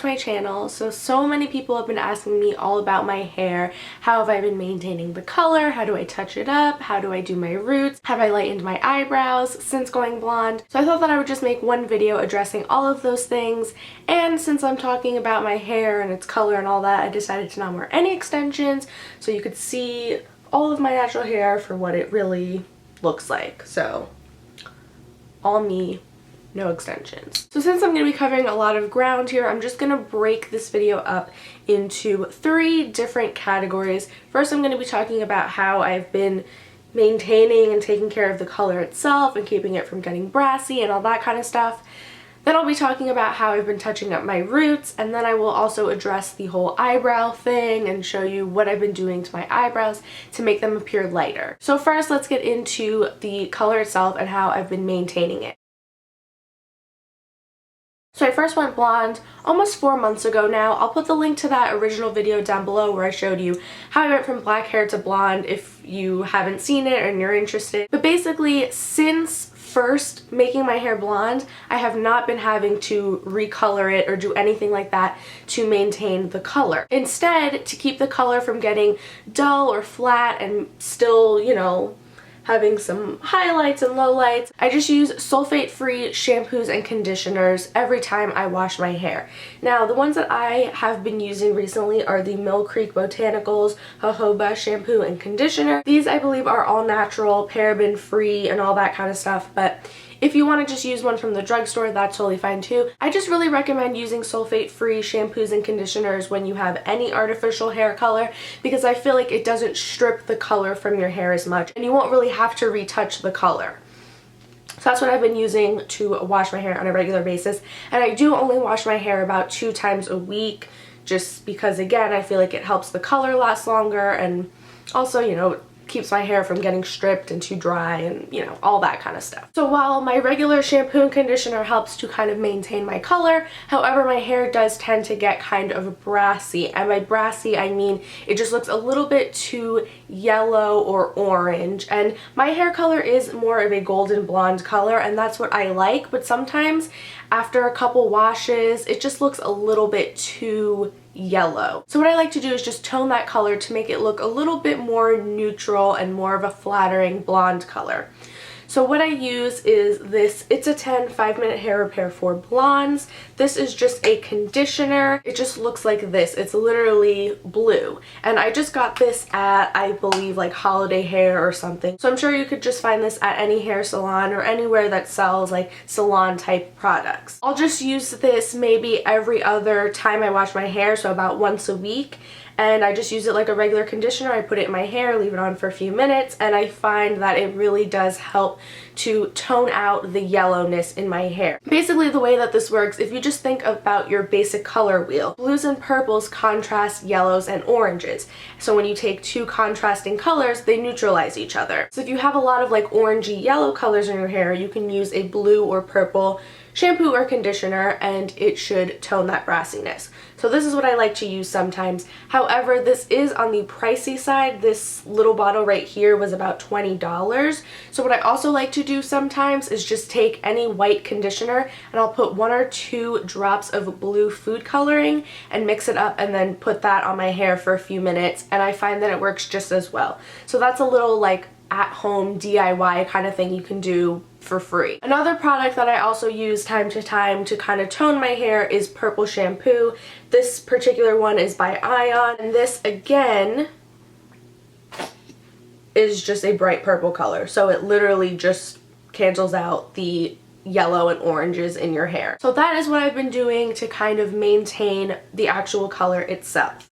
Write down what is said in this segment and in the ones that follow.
to my channel. So many people have been asking me all about my hair. How have I been maintaining the color? How do I touch it up? How do I do my roots? Have I lightened my eyebrows since going blonde? So I thought that I would just make one video addressing all of those things, and since I'm talking about my hair and its color and all that, I decided to not wear any extensions so you could see all of my natural hair for what it really looks like. So all me, no extensions. So since I'm going to be covering a lot of ground here, I'm just going to break this video up into 3 different categories. First, I'm going to be talking about how I've been maintaining and taking care of the color itself and keeping it from getting brassy and all that kind of stuff. Then I'll be talking about how I've been touching up my roots, and then I will also address the whole eyebrow thing and show you what I've been doing to my eyebrows to make them appear lighter. So first, let's get into the color itself and how I've been maintaining it. So I first went blonde almost 4 months ago now. I'll put the link to that original video down below where I showed you how I went from black hair to blonde if you haven't seen it and you're interested. But basically, since first making my hair blonde, I have not been having to recolor it or do anything like that to maintain the color. Instead, to keep the color from getting dull or flat and still, you know, having some highlights and lowlights, I just use sulfate-free shampoos and conditioners every time I wash my hair. Now, the ones that I have been using recently are the Mill Creek Botanicals Jojoba shampoo and conditioner. These, I believe, are all natural, paraben-free, and all that kind of stuff, but if you want to just use one from the drugstore, that's totally fine too. I just really recommend using sulfate-free shampoos and conditioners when you have any artificial hair color, because I feel like it doesn't strip the color from your hair as much, and you won't really have to retouch the color. So that's what I've been using to wash my hair on a regular basis, and I do only wash my hair about 2 times a week, just because, again, I feel like it helps the color last longer, and also, you know, keeps my hair from getting stripped and too dry and, you know, all that kind of stuff. So while my regular shampoo and conditioner helps to kind of maintain my color, however, my hair does tend to get kind of brassy. And by brassy, I mean it just looks a little bit too yellow or orange. And my hair color is more of a golden blonde color, and that's what I like, but sometimes after a couple washes, it just looks a little bit too yellow. So what I like to do is just tone that color to make it look a little bit more neutral and more of a flattering blonde color. So what I use is this It's a 10 5-minute hair repair for blondes. This is just a conditioner. It just looks like this. It's literally blue. And I just got this at, I believe, like Holiday Hair or something. So I'm sure you could just find this at any hair salon or anywhere that sells like salon type products. I'll just use this maybe every other time I wash my hair, so about once a week. And I just use it like a regular conditioner. I put it in my hair, leave it on for a few minutes, and I find that it really does help to tone out the yellowness in my hair. Basically, the way that this works, if you just think about your basic color wheel, blues and purples contrast yellows and oranges. So when you take 2 contrasting colors, they neutralize each other. So if you have a lot of like orangey yellow colors in your hair, you can use a blue or purple shampoo or conditioner and it should tone that brassiness. So this is what I like to use sometimes. However, this is on the pricey side. This little bottle right here was about $20. So what I also like to do sometimes is just take any white conditioner and I'll put 1 or 2 drops of blue food coloring and mix it up and then put that on my hair for a few minutes, and I find that it works just as well. So that's a little like at-home DIY kind of thing you can do for free. Another product that I also use time to time to kind of tone my hair is purple shampoo. This particular one is by Ion, and this again is just a bright purple color. So it literally just cancels out the yellow and oranges in your hair. So that is what I've been doing to kind of maintain the actual color itself.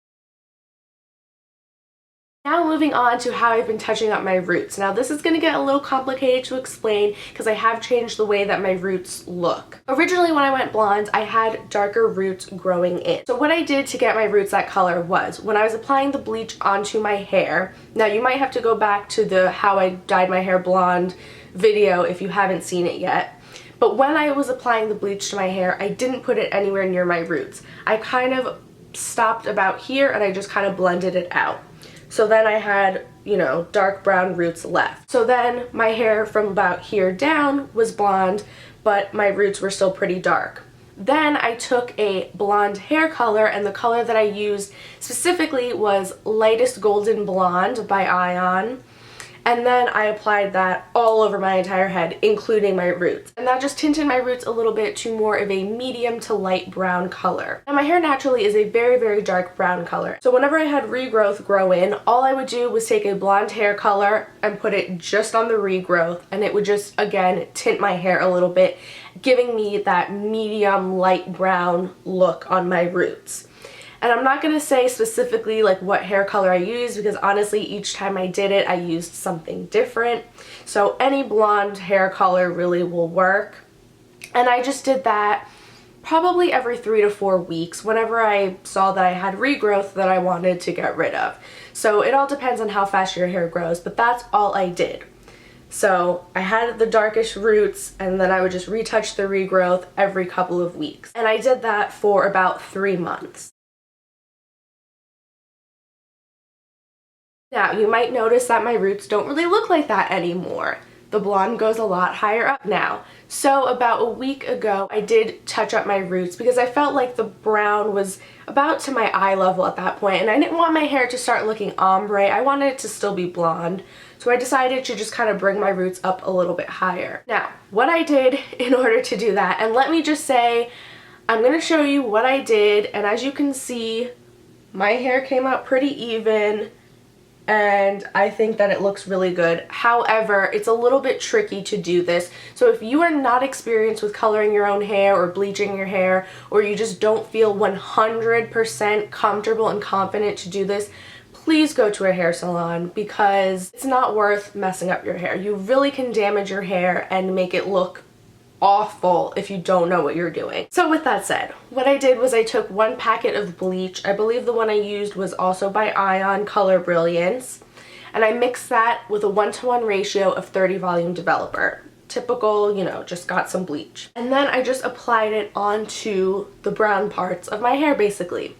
Now moving on to how I've been touching up my roots. Now this is going to get a little complicated to explain because I have changed the way that my roots look. Originally when I went blonde, I had darker roots growing in. So what I did to get my roots that color was, when I was applying the bleach onto my hair, now you might have to go back to the how I dyed my hair blonde video if you haven't seen it yet. But when I was applying the bleach to my hair, I didn't put it anywhere near my roots. I kind of stopped about here and I just kind of blended it out. So then I had, you know, dark brown roots left. So then my hair from about here down was blonde, but my roots were still pretty dark. Then I took a blonde hair color, and the color that I used specifically was Lightest Golden Blonde by Ion. And then I applied that all over my entire head, including my roots. And that just tinted my roots a little bit to more of a medium to light brown color. And my hair naturally is a very, very dark brown color. So whenever I had regrowth grow in, all I would do was take a blonde hair color and put it just on the regrowth, and it would just, again, tint my hair a little bit, giving me that medium light brown look on my roots. And I'm not going to say specifically like what hair color I used, because honestly each time I did it I used something different. So any blonde hair color really will work. And I just did that probably every 3 to 4 weeks whenever I saw that I had regrowth that I wanted to get rid of. So it all depends on how fast your hair grows, but that's all I did. So I had the darkish roots, and then I would just retouch the regrowth every couple of weeks. And I did that for about 3 months. Now, you might notice that my roots don't really look like that anymore. The blonde goes a lot higher up now. So about a week ago, I did touch up my roots because I felt like the brown was about to my eye level at that point, and I didn't want my hair to start looking ombre. I wanted it to still be blonde. So I decided to just kind of bring my roots up a little bit higher. Now, what I did in order to do that, and let me just say, I'm going to show you what I did, and as you can see, my hair came out pretty even, and I think that it looks really good. However, it's a little bit tricky to do this. So if you are not experienced with coloring your own hair or bleaching your hair, or you just don't feel 100% comfortable and confident to do this, please go to a hair salon, because it's not worth messing up your hair. You really can damage your hair and make it look awful if you don't know what you're doing. So with that said, what I did was I took 1 packet of bleach. I believe the one I used was also by Ion, Color Brilliance, and I mixed that with a 1:1 ratio of 30 volume developer. Typical, you know, just got some bleach. And then I just applied it onto the brown parts of my hair basically.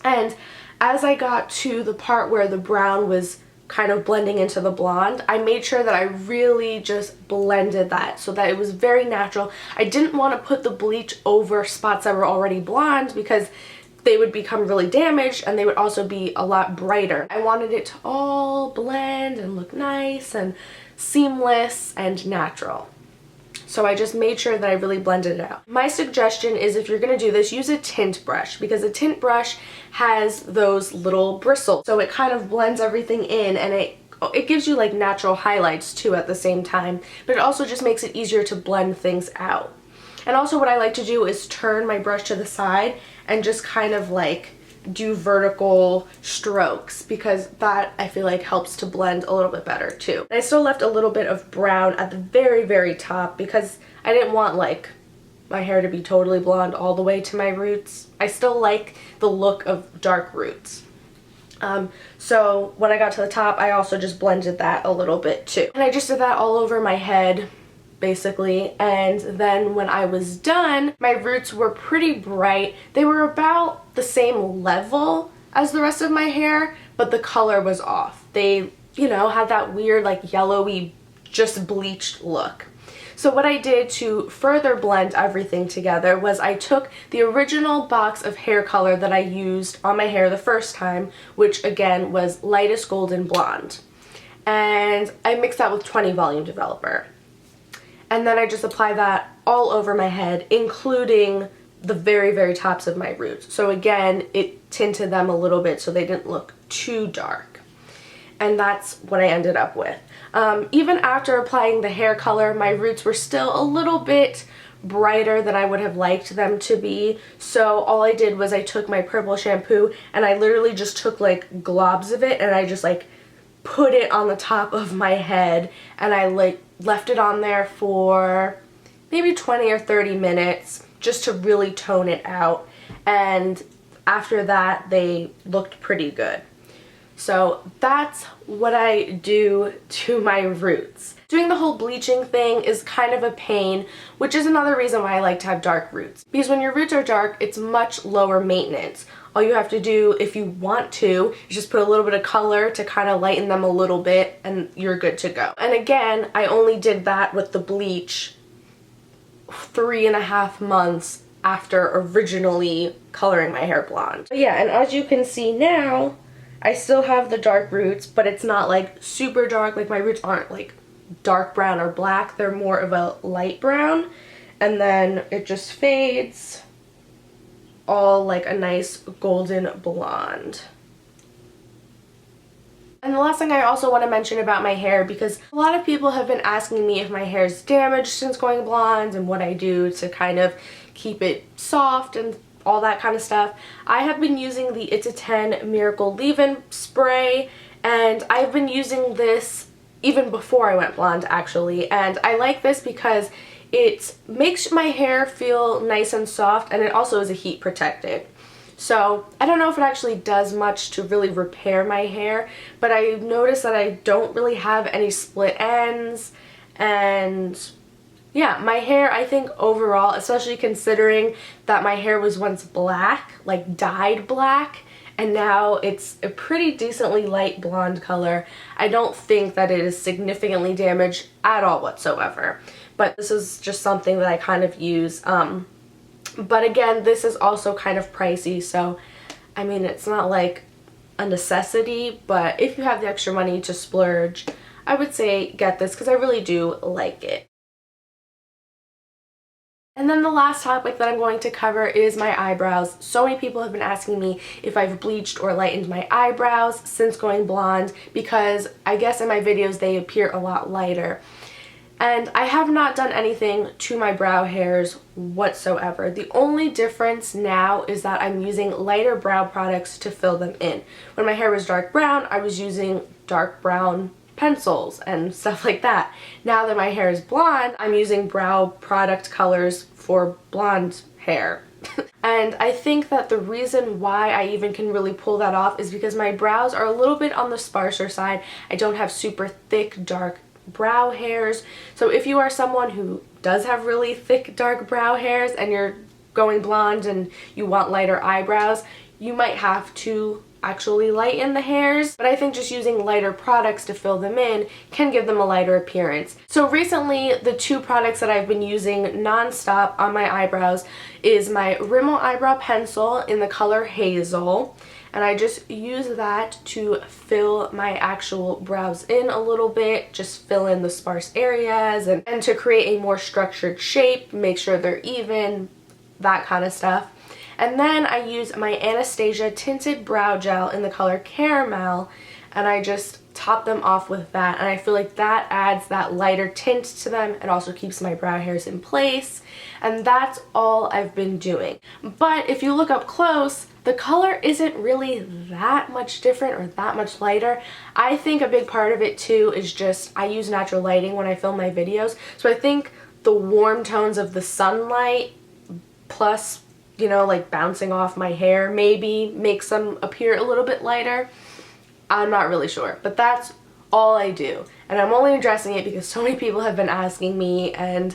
And as I got to the part where the brown was kind of blending into the blonde, I made sure that I really just blended that so that it was very natural. I didn't want to put the bleach over spots that were already blonde because they would become really damaged, and they would also be a lot brighter. I wanted it to all blend and look nice and seamless and natural. So I just made sure that I really blended it out. My suggestion is, if you're going to do this, use a tint brush, because a tint brush has those little bristles. So it kind of blends everything in, and it gives you like natural highlights too at the same time, but it also just makes it easier to blend things out. And also what I like to do is turn my brush to the side and just kind of like do vertical strokes, because that I feel like helps to blend a little bit better too. And I still left a little bit of brown at the very, very top because I didn't want like my hair to be totally blonde all the way to my roots. I still like the look of dark roots. So when I got to the top, I also just blended that a little bit too. And I just did that all over my head basically, and then when I was done, my roots were pretty bright. They were about the same level as the rest of my hair, but the color was off. They, you know, had that weird like yellowy, just bleached look. So what I did to further blend everything together was I took the original box of hair color that I used on my hair the first time, which again was Lightest Golden Blonde, and I mixed that with 20 volume developer. And then I just apply that all over my head, including the very, very tops of my roots. So again, it tinted them a little bit so they didn't look too dark. And that's what I ended up with. Even after applying the hair color, my roots were still a little bit brighter than I would have liked them to be. So all I did was I took my purple shampoo and I literally just took like globs of it, and I just like put it on the top of my head, and I like left it on there for maybe 20 or 30 minutes just to really tone it out, and after that they looked pretty good. So that's what I do to my roots. Doing the whole bleaching thing is kind of a pain, which is another reason why I like to have dark roots, because when your roots are dark, it's much lower maintenance. All you have to do, if you want to, is just put a little bit of color to kind of lighten them a little bit, and you're good to go. And again, I only did that with the bleach 3.5 months after originally coloring my hair blonde. But yeah, and as you can see now, I still have the dark roots, but it's not like super dark. Like my roots aren't like dark brown or black. They're more of a light brown. And then it just fades all like a nice golden blonde. And the last thing I also want to mention about my hair, because a lot of people have been asking me if my hair is damaged since going blonde and what I do to kind of keep it soft and all that kind of stuff. I have been using the It's a 10 Miracle Leave-In Spray, and I've been using this even before I went blonde actually, and I like this because it makes my hair feel nice and soft, and it also is a heat protected. So I don't know if it actually does much to really repair my hair, but I noticed that I don't really have any split ends, and yeah, my hair, I think overall, especially considering that my hair was once black, like dyed black, and now it's a pretty decently light blonde color, I don't think that it is significantly damaged at all whatsoever. But this is just something that I kind of use. But again, this is also kind of pricey, so I mean, it's not like a necessity, but if you have the extra money to splurge, I would say get this because I really do like it. And then the last topic that I'm going to cover is my eyebrows. So many people have been asking me if I've bleached or lightened my eyebrows since going blonde, because I guess in my videos they appear a lot lighter. And I have not done anything to my brow hairs whatsoever. The only difference now is that I'm using lighter brow products to fill them in. When my hair was dark brown, I was using dark brown pencils and stuff like that. Now that my hair is blonde, I'm using brow product colors for blonde hair. And I think that the reason why I even can really pull that off is because my brows are a little bit on the sparser side. I don't have super thick, dark brow hairs. So if you are someone who does have really thick, dark brow hairs and you're going blonde and you want lighter eyebrows, you might have to actually lighten the hairs, but I think just using lighter products to fill them in can give them a lighter appearance. So recently, the two products that I've been using non-stop on my eyebrows is my Rimmel eyebrow pencil in the color Hazel, and I just use that to fill my actual brows in a little bit, just fill in the sparse areas and to create a more structured shape, make sure they're even, that kind of stuff. And then I use my Anastasia Tinted Brow Gel in the color Caramel, and I just top them off with that, and I feel like that adds that lighter tint to them. It also keeps my brow hairs in place, and that's all I've been doing. But if you look up close, the color isn't really that much different or that much lighter. I think a big part of it too is just I use natural lighting when I film my videos, so I think the warm tones of the sunlight plus, you know, like bouncing off my hair maybe makes them appear a little bit lighter. I'm not really sure, but that's all I do. And I'm only addressing it because so many people have been asking me, and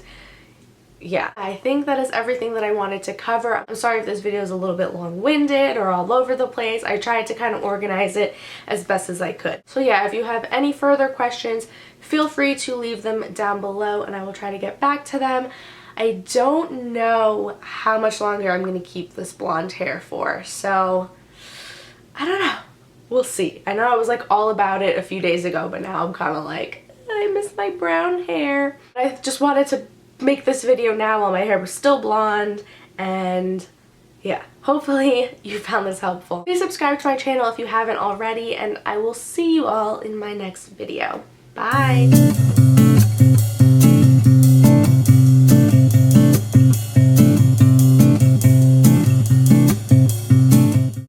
yeah, I think that is everything that I wanted to cover. I'm sorry if this video is a little bit long-winded or all over the place. I tried to kind of organize it as best as I could. So yeah, if you have any further questions, feel free to leave them down below and I will try to get back to them. I don't know how much longer I'm going to keep this blonde hair for, so I don't know. We'll see. I know I was like all about it a few days ago, but now I'm kind of like, I miss my brown hair. I just wanted to make this video now while my hair was still blonde, and yeah, hopefully you found this helpful. Please subscribe to my channel if you haven't already, and I will see you all in my next video. Bye!